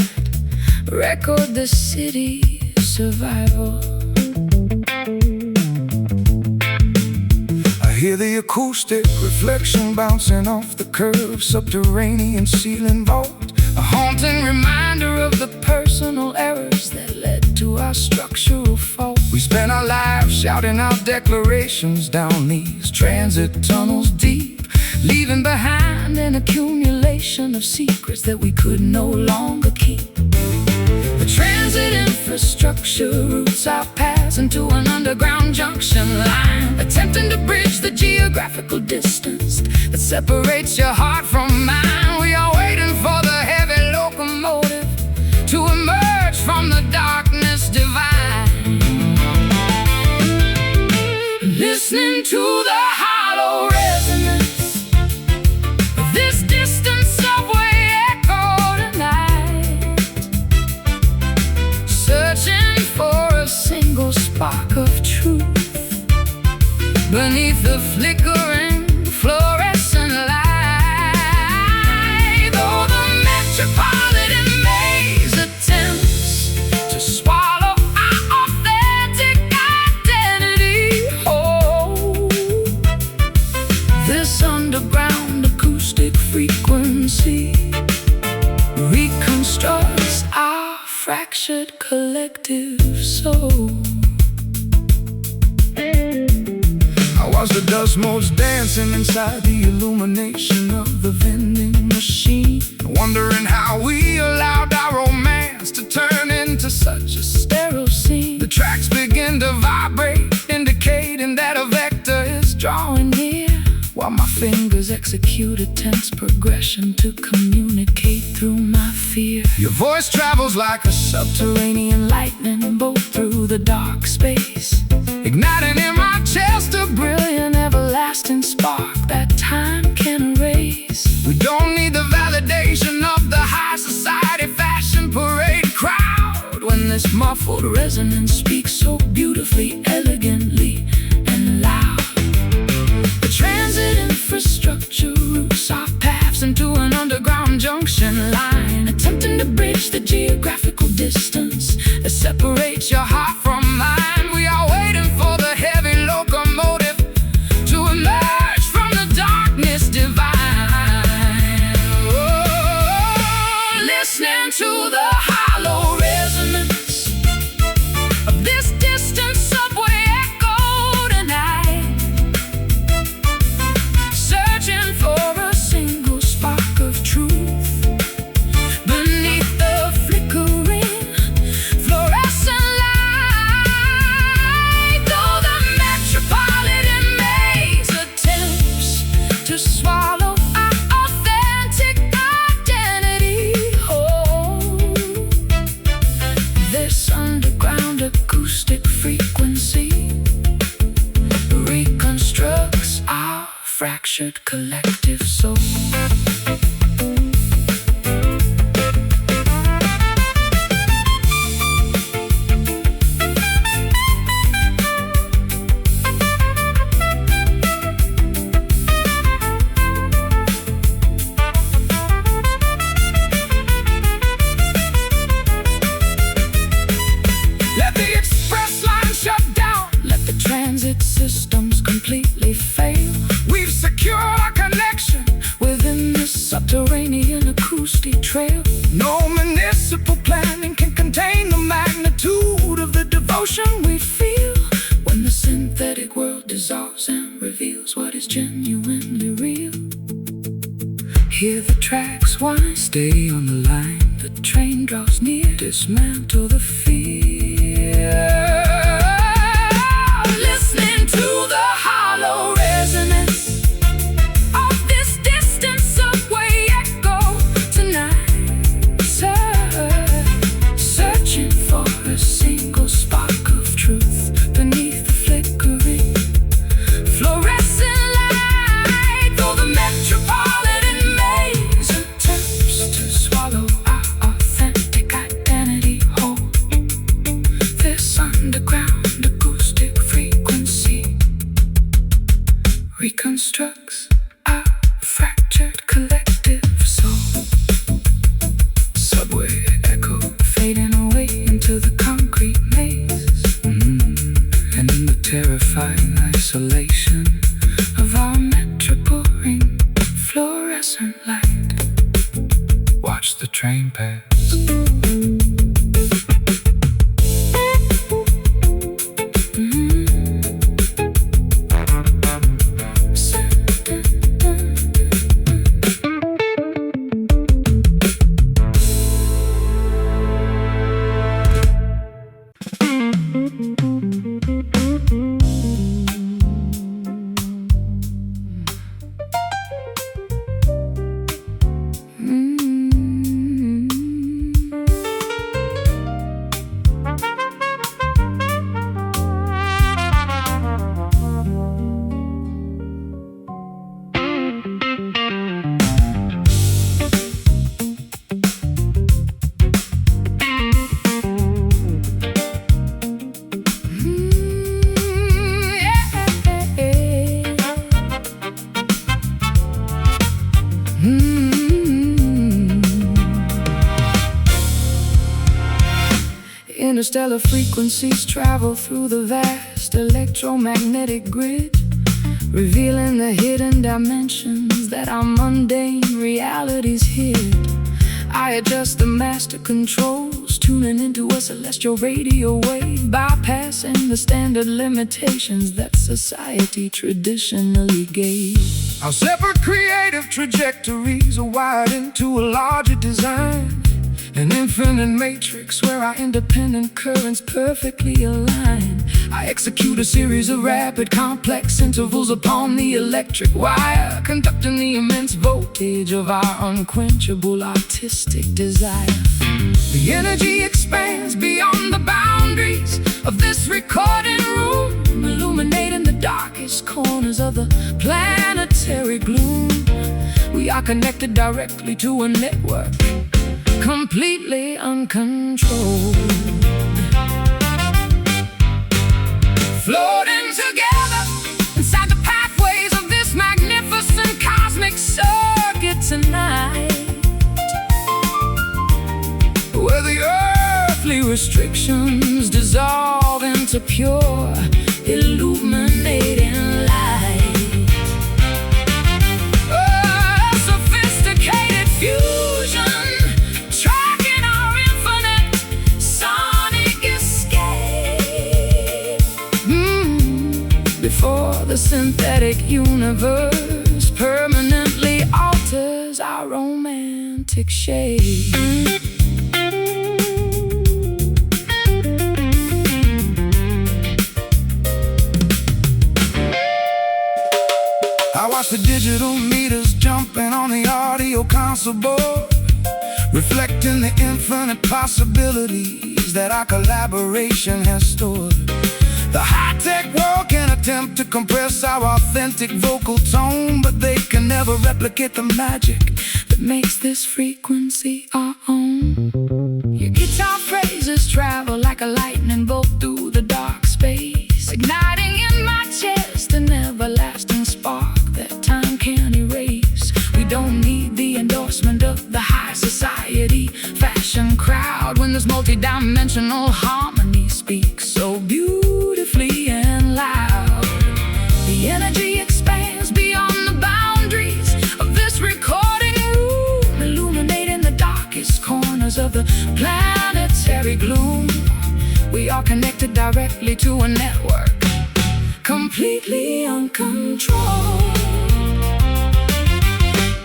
record the city's survival. I hear the acoustic reflection bouncing off the curved subterranean ceiling vault, a haunting reminder of the personal errors that led to our structural fault. We spent our lives shouting out declarations down these transit tunnels deep, leaving behind an accumulation of secrets that we could no longer keep. The transit infrastructure routes our paths into an underground junction line, attempting to bridge the geographical distance that separates your heart from mine. We are waiting for the heavy locomotive to emerge from the darkness divine, listening to the hollow resonance of this distant subway echo tonight, searching for a single spark of truth beneath the flickering fluorescent light. Though the metropolitan maze attempts to swallow our authentic identity whole, this underground acoustic frequency reconstructs our fractured collective soul. I watch the dust motes dancing inside the illumination of the vending machine, wondering how we allowed our romance to turn into such a sterile scene. The tracks begin to vibrate, indicating that a vector is drawing near, while my fingers execute a tense progression to communicate through my fear. Your voice travels like a Subterranean lightning bolt through the dark space, igniting in my chest a brilliant everlasting spark that time can erase. We don't need the validation of the high society fashion parade crowd when this muffled resonance speaks so beautifully, elegantly, and loud. The transit infrastructure routes our paths into an underground junction line, attempting to bridge the geographical distance that separates your heart from mine. We are waiting for the heavy locomotive to emerge from the darkness divine, listening to the hollow resonance of this distant subway echo tonight, searching for a single spark of truth beneath the flickering fluorescent light. Though the metropolitan maze attempts to swallow our authentic identity whole, this underground acoustic frequency reconstructs our fractured collective soul. Let the express line shut down, Let the transit systems completely fail. we've secured our connection Within this subterranean acoustic trail, No municipal planning can contain the magnitude of the devotion we feel when the synthetic world dissolves and reveals what is genuinely real. Hear the tracks whine, stay on the line. The train draws near, dismantle the fear. Listening to the hollow resonance Interstellar frequencies travel through the vast electromagnetic grid, revealing the hidden dimensions that our mundane realities hid. I adjust the master controls, tuning into a celestial radio wave, bypassing the standard limitations that society traditionally gave. Our separate creative trajectories are wired into a larger design, an infinite matrix where our independent currents perfectly align. I execute a series of rapid, complex intervals upon the electric wire, conducting the immense voltage of our unquenchable artistic desire. The energy expands beyond the boundaries of this recording room, illuminating the darkest corners of the planetary gloom. We are connected directly to a network, completely uncontrolled, floating together inside the pathways of this magnificent cosmic circuit tonight, where the earthly restrictions dissolve into pure, illuminating light. A sophisticated fusion, tracking our infinite sonic escape. Before the synthetic universe permanently alters our romantic shape. I watch the digital meters jumping on the audio console board, reflecting the infinite possibilities that our collaboration has stored. The high-tech world can attempt to compress our authentic vocal tone, but they can never replicate the magic that makes this frequency our own. Your guitar phrases travel like a lightning bolt through the dark space, igniting in my chest an everlasting spark that time can't erase. We don't need the endorsement of the high society fashion crowd when this multi-dimensional harmony speaks so beautifully and loud. The energy expands beyond the boundaries of this recording room, illuminating the darkest corners of the planetary gloom. We are connected directly to a network, completely uncontrolled.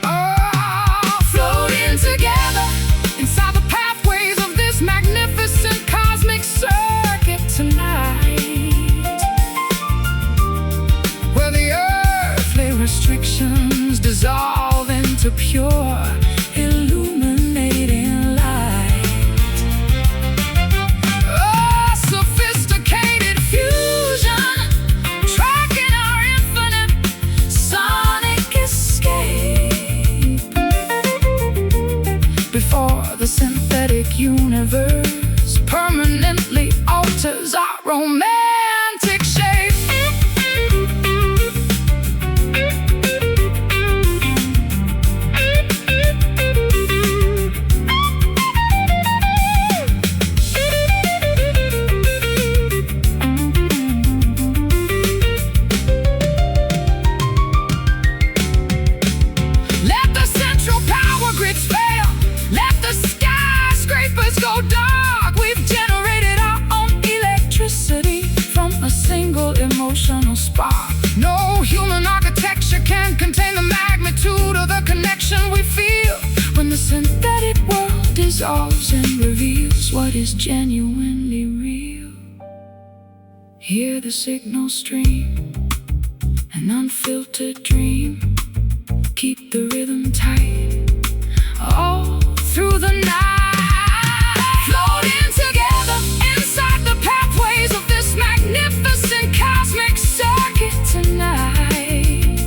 Oh, floating together inside the pathways of this magnificent cosmic circuit tonight, where the earthly restrictions dissolve into pure, illuminating light. Oh, sophisticated fusion, tracking our infinite sonic escape. Before the synthetic universe permanently alters our romantic shape. Let the central power grids fail, let the skyscrapers go dark. We've generated our own electricity from a single emotional spark. No human architecture can contain the magnitude of the connection we feel when the synthetic world dissolves and reveals what is genuinely real. Hear the signal stream, an unfiltered dream. Keep the rhythm tight all through the night, floating together inside the pathways of this magnificent cosmic circuit tonight,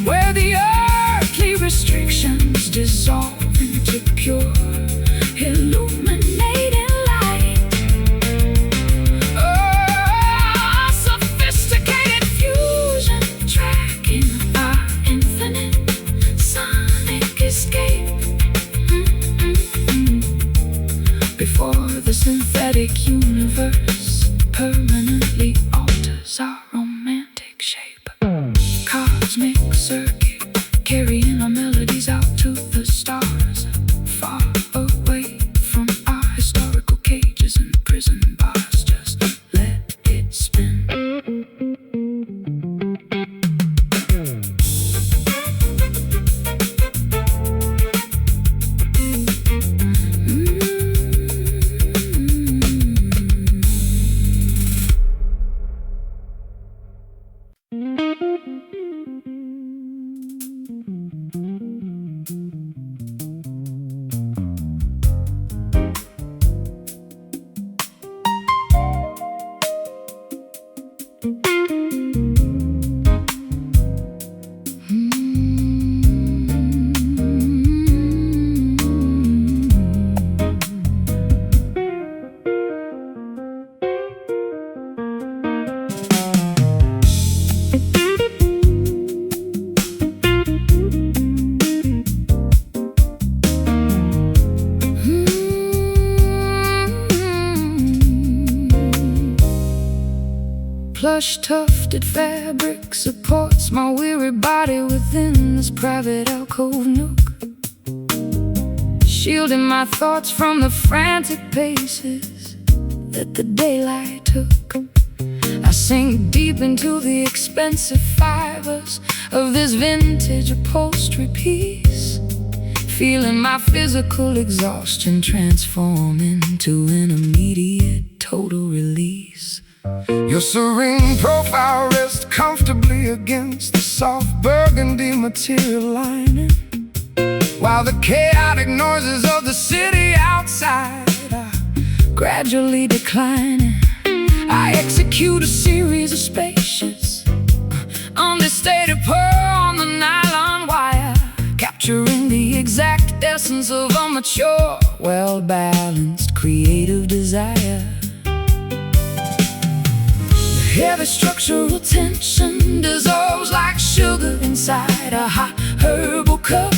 where the earthly restrictions dissolve into pure, illuminating light. Oh, sophisticated fusion, tracking our infinite sonic escape. for the synthetic universe permanently alters our romantic shape. Cosmic circuit, carrying our melodies out to the stars, far away from our historical cages and prison bars. Just let it spin. Plush tufted fabric supports my weary body within this private alcove nook, shielding my thoughts from the frantic paces that the daylight took. I sink deep into the expensive fibers of this vintage upholstery piece, feeling my physical exhaustion transform into an immediate total release. Your serene profile rests comfortably against the soft burgundy material lining, while the chaotic noises of the city outside are gradually declining. I execute a series of spacious, understated purr on the nylon wire, capturing the exact essence of a mature, well-balanced creative desire. Heavy structural tension dissolves like sugar inside a hot herbal cup,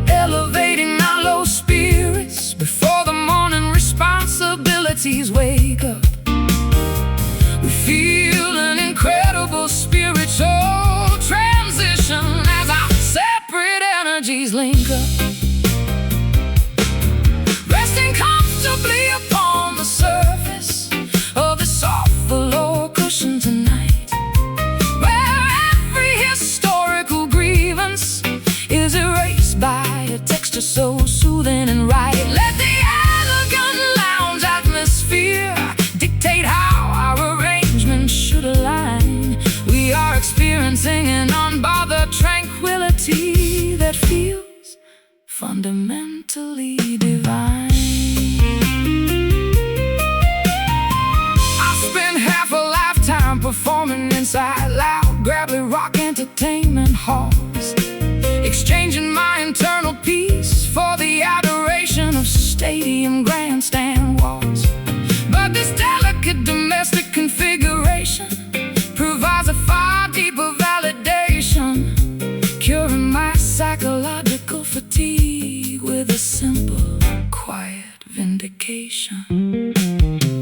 elevating our low spirits before the morning responsibilities wake up. We feel an incredible spiritual transition as our separate energies link up, resting comfortably upon the surface of the soft velour cushion tonight, where every historical grievance is erased by a texture so soothing and right. Let the elegant lounge atmosphere dictate how our arrangement should align. We are experiencing an unbothered tranquility that feels fundamentally divine. Performing inside loud, gravelly rock entertainment halls, exchanging my internal peace for the adoration of stadium grandstand walls. But this delicate domestic configuration provides a far deeper validation, curing my psychological fatigue with a simple, quiet vindication.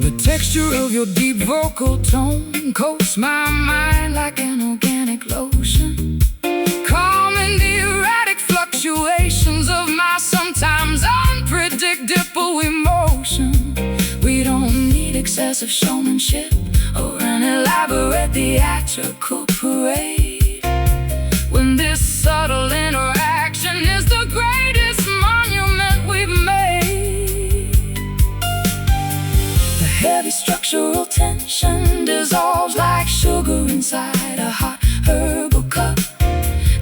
The texture of your deep vocal tone coats my mind like an organic lotion, calming the erratic fluctuations of my sometimes unpredictable emotion. We don't need excessive showmanship or an elaborate theatrical parade, when this subtle interaction is the greatest monument we've made. The heavy structural tension dissolves like sugar inside a hot herbal cup,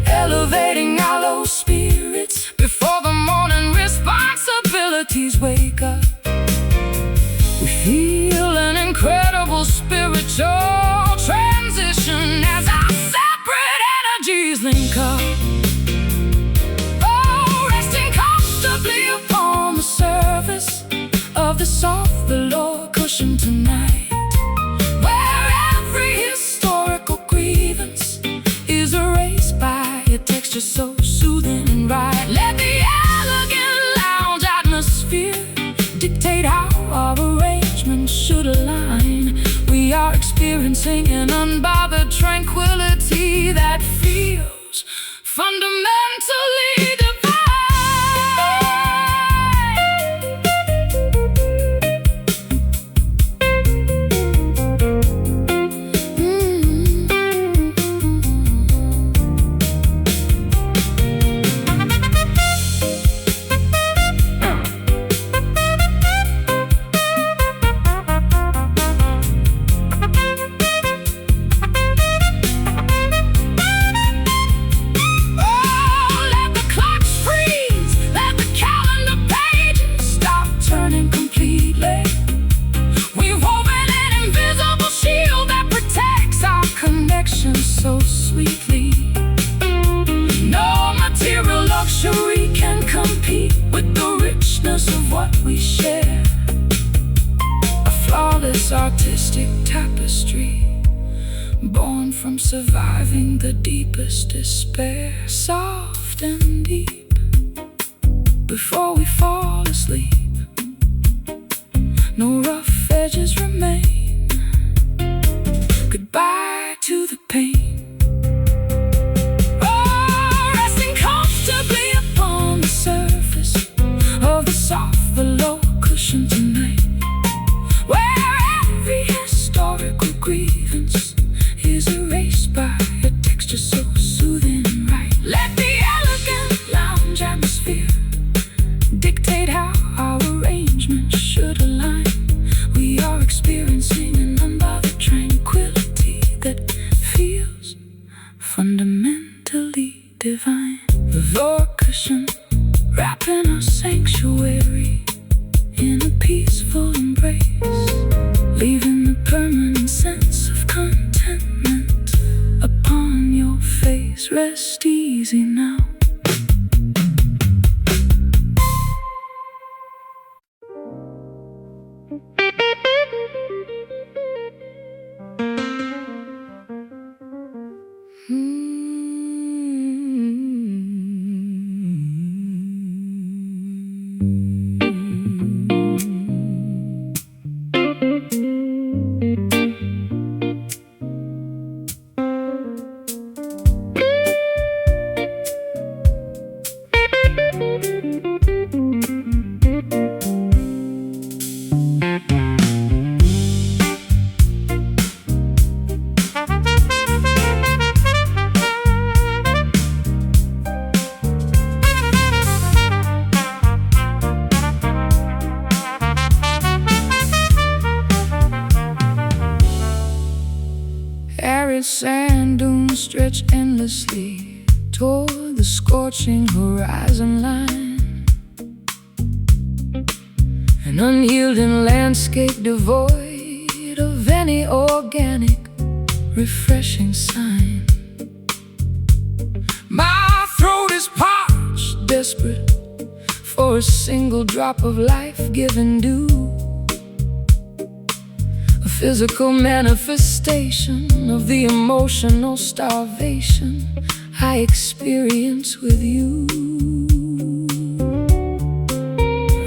elevating our low spirits before the morning responsibilities wake up. We feel an incredible spiritual transition as our separate energies link up, oh, resting comfortably upon the surface of the soft velour cushion tonight, where every historical grievance is erased by a texture so soothing and right. Let the elegant lounge atmosphere dictate how our arrangements should align. We are experiencing an unbothered tranquility that feels fundamentally divine. So sweetly, no material luxury can compete with the richness of what we share. A flawless artistic tapestry, born from surviving the deepest despair. Soft and deep, before we fall asleep, no rough edges remain. Goodbye to the pain. Oh, resting comfortably upon the surface of the soft velour cushion tonight, where every historical grievance is erased by a texture so soothing and right. Let the elegant lounge atmosphere dictate how our arrangement should align. We are experiencing an unbothered tranquility that feels fundamentally divine. The velour cushion wrapping our sanctuary in a peaceful embrace, leaving a permanent sense of contentment upon your face. Rest easy now. Sand dunes stretch endlessly toward the scorching horizon line, an unyielding landscape devoid of any organic, refreshing sign. My throat is parched, desperate for a single drop of life-giving dew, a physical manifestation of the emotional starvation I experience with you.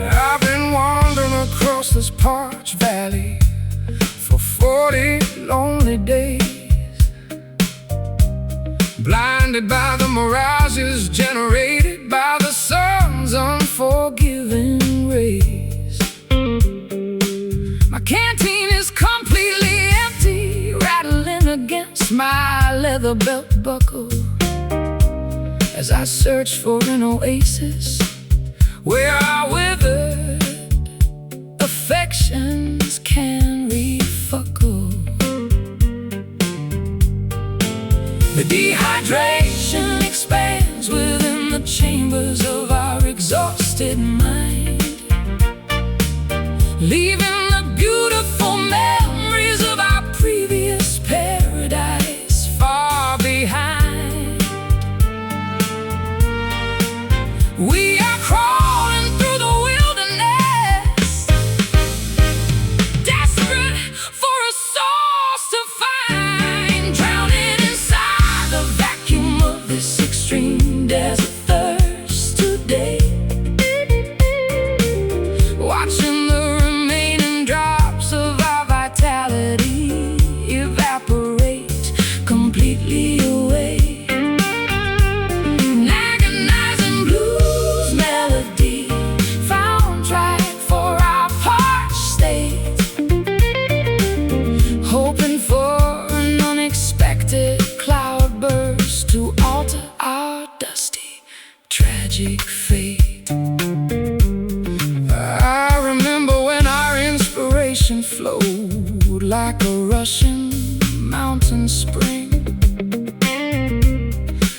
I've been wandering across this parched valley for 40 lonely days, blinded by the mirages generated by the sun's unforgiving rays. My canteen is completely empty, rattling against my leather belt buckle as I search for an oasis where our withered affections can refuckle. The dehydration expands within the chambers of our exhausted mind, leaving the beautiful memories of our previous paradise far behind. We are crawling through the wilderness, desperate for a source to find, drowning inside the vacuum of this extreme desert thirst today, watching the remaining like a rushing mountain spring,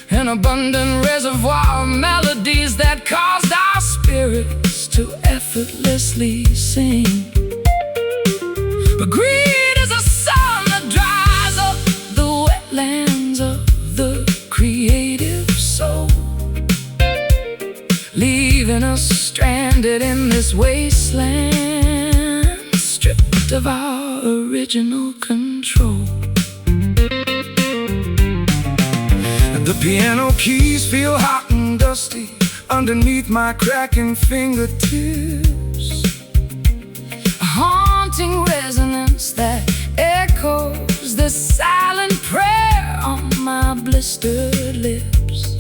an abundant reservoir of melodies that caused our spirits to effortlessly sing. But greed is a sun that dries up the wetlands of the creative soul, leaving us stranded in this wasteland, stripped of our original control. The piano keys feel hot and dusty underneath my cracking fingertips, a haunting resonance that echoes the silent prayer on my blistered lips.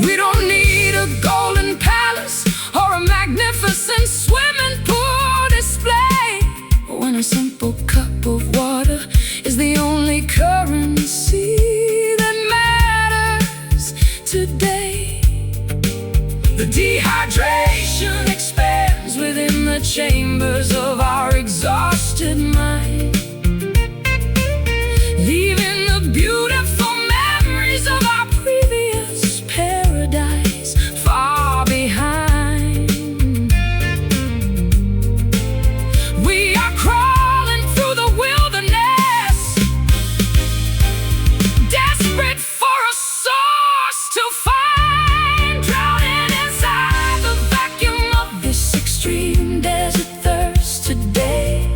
We don't need a golden palace or a magnificent swimming pool display when a simple cup of water is the only currency that matters today. The dehydration expands within the chambers of our exhausted mind, leaving the beautiful memories of our previous paradise far behind. We are crawling through the wilderness, desperate for a source to find, drowning inside the vacuum of this extreme desert thirst today.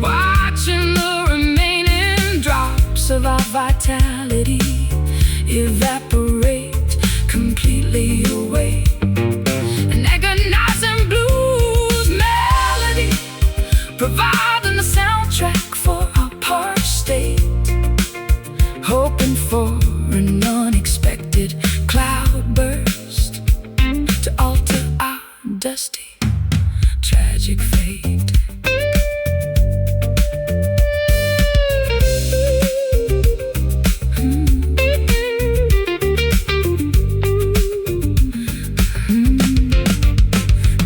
Watching the remaining drops of our vitality evaporate completely away. An agonizing blues melody providing the soundtrack for our parched state, hoping for an unexpected cloudburst to alter our dusty, tragic fate.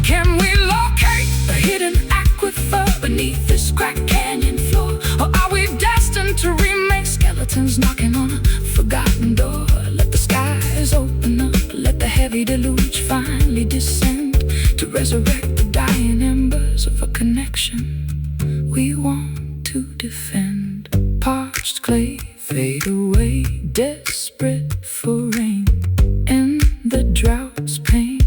Can we locate a hidden aquifer beneath this cracked canyon floor? Or are we destined to remain skeletons knocking on a forgotten door? Let the skies open up, let the heavy deluge finally descend to resurrect the dying embers of a connection we want to defend. Parched clay fade away, desperate for rain in the drought's pain.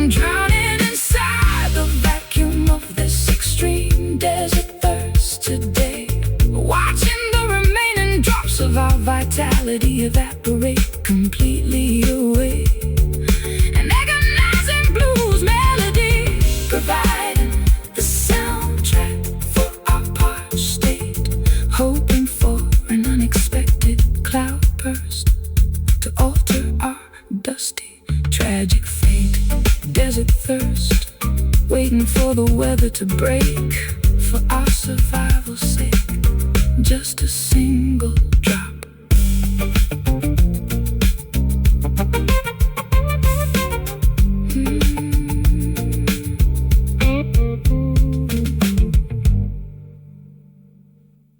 Drowning inside the vacuum of this extreme desert thirst today. Watching the remaining drops of our vitality evaporate completely away. An agonizing blues melody providing the soundtrack for our parched state, hoping for an unexpected cloudburst to alter our dusty, tragic fate. Desert thirst, waiting for the weather to break for our survival's sake, just a